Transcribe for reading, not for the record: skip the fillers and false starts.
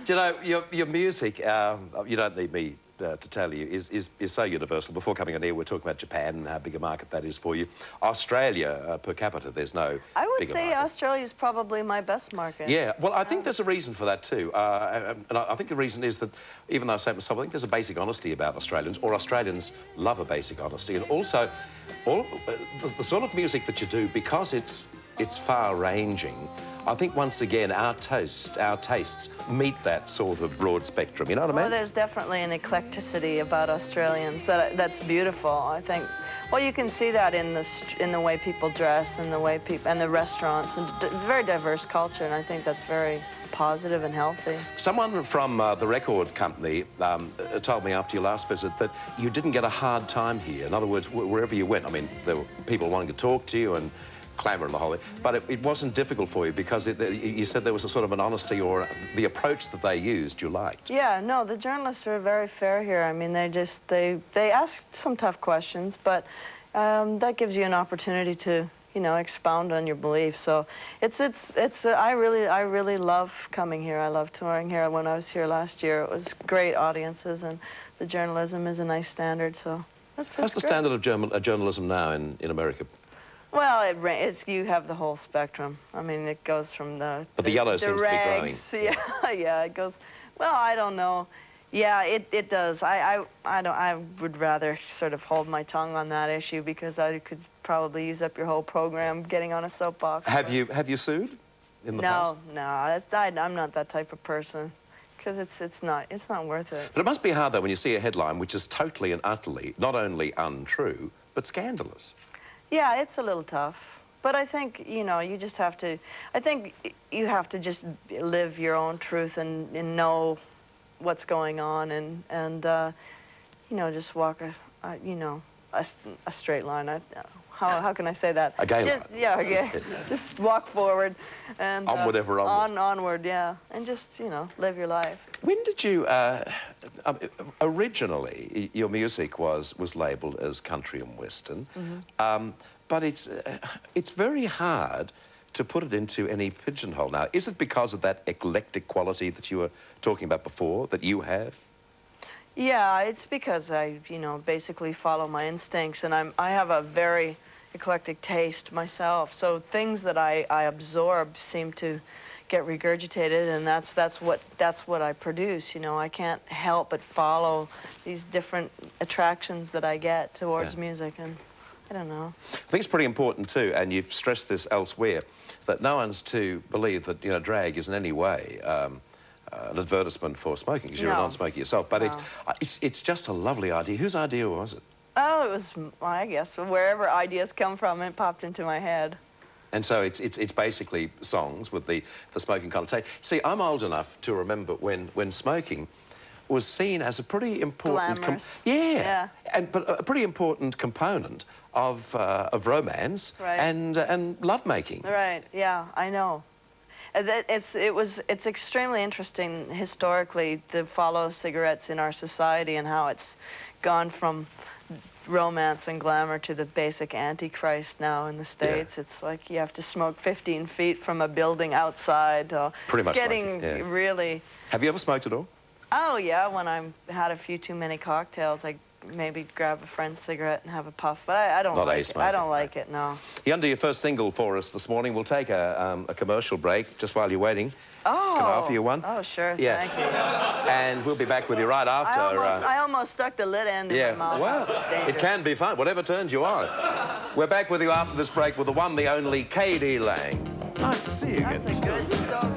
Do you know, your music, you don't need me to tell you, is so universal. Before coming on here, we're talking about Japan and how big a market that is for you. Australia, per capita, there's no I would bigger say market. Australia's probably my best market. Yeah, well, I think there's a reason for that too. And I think the reason is that, even though I say it myself, I think there's a basic honesty about Australians, or Australians love a basic honesty. And also, the sort of music that you do, because it's far-ranging, I think, once again, our tastes meet that sort of broad spectrum, you know what I mean? Well, there's definitely an eclecticity about Australians that's beautiful, I think. Well, you can see that in the way people dress and the way and the restaurants, and very diverse culture, and I think that's very positive and healthy. Someone from the record company told me after your last visit that you didn't get a hard time here. In other words, wherever you went, I mean, there were people wanting to talk to you and clamour and the whole thing, but it wasn't difficult for you because you said there was a sort of an honesty, or the approach that they used you liked. Yeah, no, the journalists are very fair here. I mean, they ask some tough questions, but that gives you an opportunity to, you know, expound on your beliefs. So I really love coming here. I love touring here. When I was here last year, it was great audiences, and the journalism is a nice standard. So that's How's the standard of journalism now in America? Well, you have the whole spectrum. I mean, it goes from the yellow seems rags, to be growing. Yeah, yeah, it goes. Well, I don't know. Yeah, it does. I would rather sort of hold my tongue on that issue, because I could probably use up your whole program getting on a soapbox. Have you sued in the past? No, I'm not that type of person, because it's not worth it. But it must be hard though when you see a headline which is totally and utterly not only untrue but scandalous. Yeah, it's a little tough, but I think, you know, you just have to, I think you have to just live your own truth and know what's going on, and you know, just walk a straight line. How can I say that? A gay line. Yeah. Just walk forward and onward, ever onward. Onward, yeah, and just, you know, live your life. When did you originally your music was labelled as country and western, but it's very hard to put it into any pigeonhole now. Is it because of that eclectic quality that you were talking about before that you have? Yeah, it's because I, you know, basically follow my instincts, and I have a very eclectic taste myself. So things that I absorb seem to get regurgitated, and that's what I produce. You know, I can't help but follow these different attractions that I get towards music, and I don't know. I think it's pretty important too, and you've stressed this elsewhere, that no one's to believe that, you know, drag is in any way an advertisement for smoking, because you're a non-smoker yourself. But it's just a lovely idea. Whose idea was it? Oh, it was, I guess, wherever ideas come from, it popped into my head. And so it's basically songs with the smoking connotation. See, I'm old enough to remember when smoking was seen as a pretty important... Glamorous. But a pretty important component of romance and lovemaking. Right, yeah, I know. It's extremely interesting historically to follow cigarettes in our society and how it's gone from romance and glamour to the basic antichrist now in the States. It's like you have to smoke 15 feet from a building outside. Pretty much getting like it, really... Have you ever smoked at all? Oh, yeah, when I had a few too many cocktails, I maybe grab a friend's cigarette and have a puff, but I don't like it. I don't like it, no. You're under your first single for us this morning. We'll take a commercial break just while you're waiting. Oh. Can I offer you one? Oh, sure, yeah. thank you. And we'll be back with you right after. I almost stuck the lit end in my mouth. Well, it can be fun, whatever turns you on. We're back with you after this break with the one, the only, K.D. Lang. Nice to see you again. That's a good story.